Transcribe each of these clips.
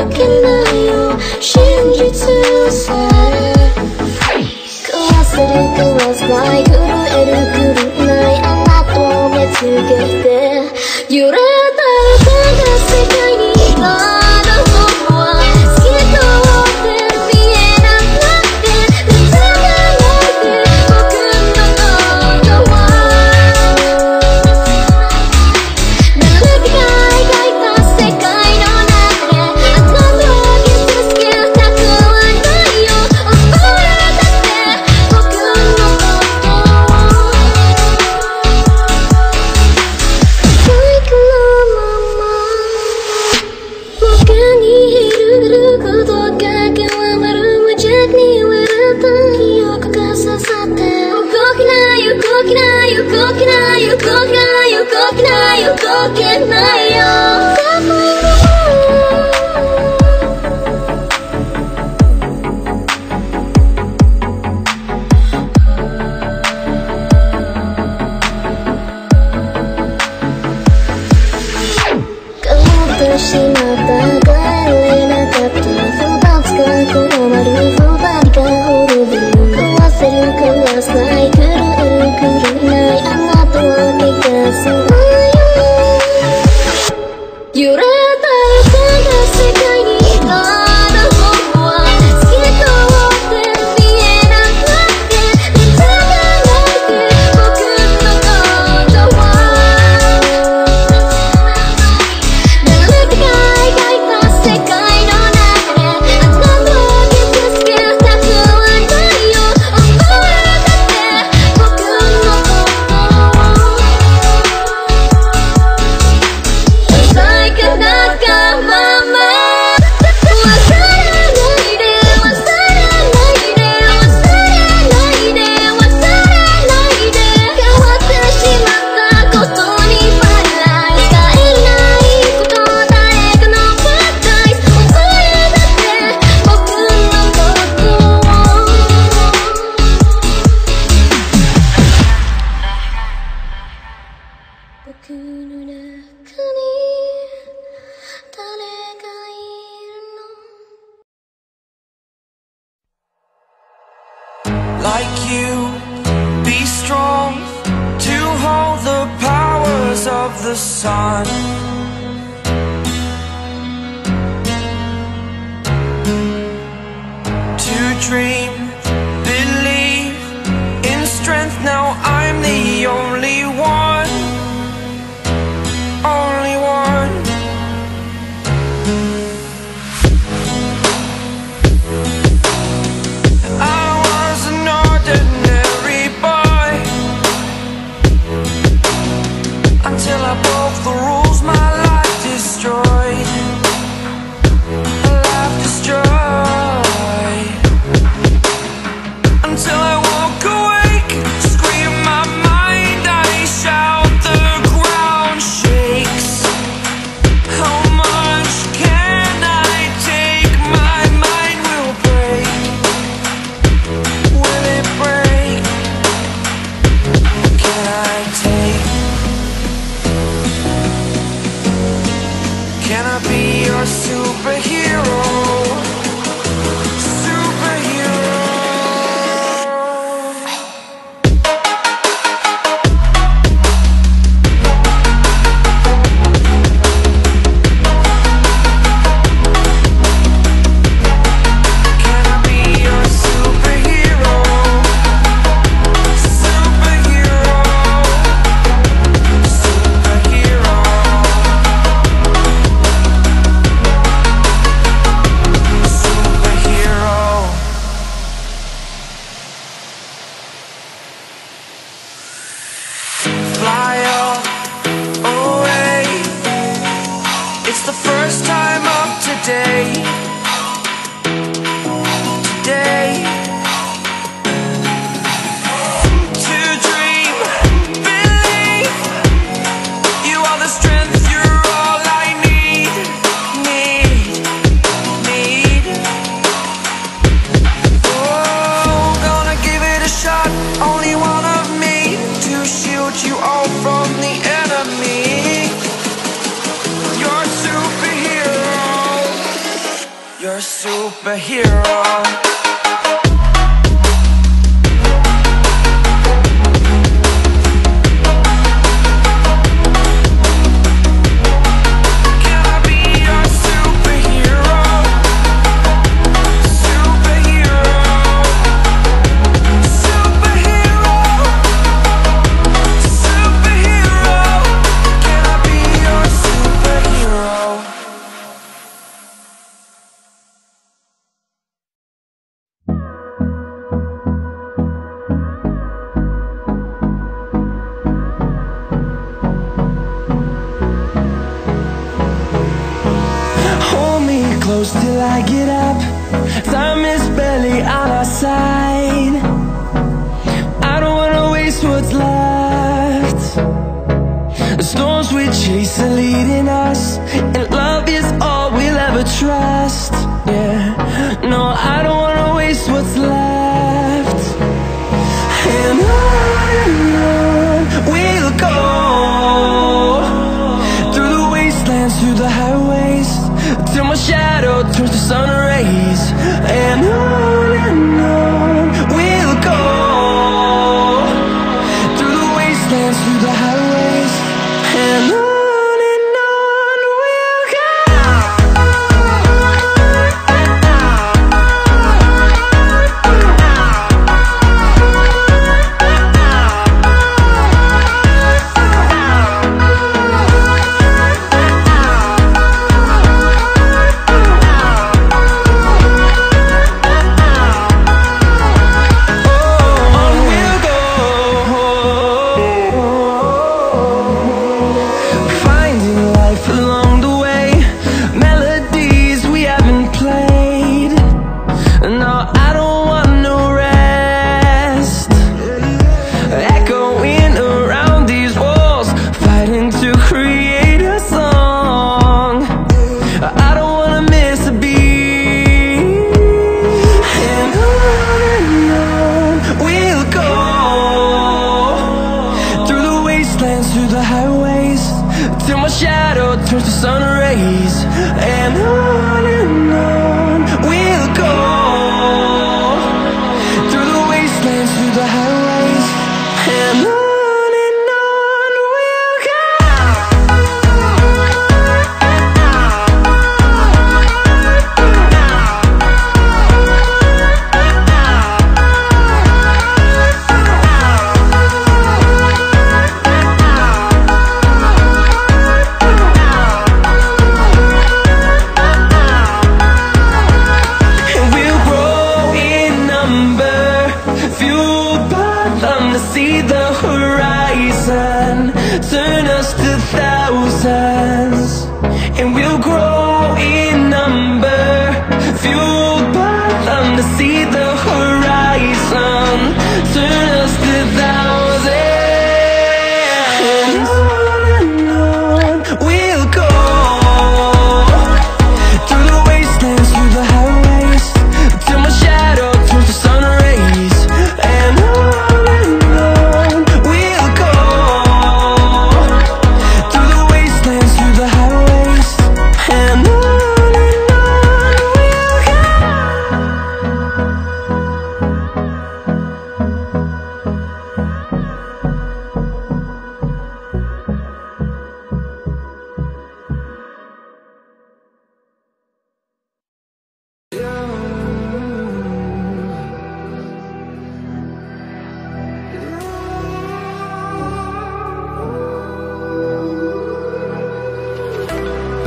けないよ真実さ壊せる壊せない震える震えないあなたを見つけて揺れた歌が世界にまだ僕は好きと思って見えなくなって疑わないで僕のことは誰かが描いた世界の中であなたを傷つけたくはないよ覚えたって僕のことを不意のまま僕にいることが変わる無邪気に揺れた欲が刺さって動けないよ動けないよ動けないよ動けないよ動けないよ動けないよしまった帰れなかった不罰が転がる不罰が滅びる壊せる壊せない狂える狂えないあなたは気がする揺れた歌が世界にまだ僕は好きと思って見えなくなって疑わないで僕のことは誰かが描いた世界の中であなたを傷つけたくはないよ覚えたって僕のことを鮮やかなまま忘れないで忘れないで忘れないで忘れないで変わってしまったことにバランスがいないこと誰かのパラダイス覚えたって僕のことを僕の中に誰がいるの Like you, be strong to hold the powers of the sun. To dream, believe in strength. Now I'm the only one, only one. I was an ordinary boy until I broke the rules. My life destroyed, a life destroyed. You're a superhero. Till I get up, time is barely on our side. I don't wanna waste what's left. The storms we chase are leading us, and love is all we'll ever trust. Yeah, no, I don't wanna waste what's left. And on we'll go, through the wastelands, through the highways, till my shadow turns to sun rays. And on we'll go, through the wastelands, through the highways, and on we'll go.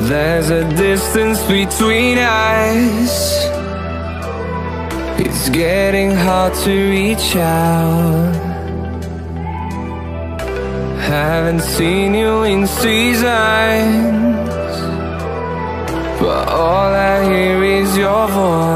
There's a distance between us. It's getting hard to reach out. Haven't seen you in seasons, but all I hear is your voice.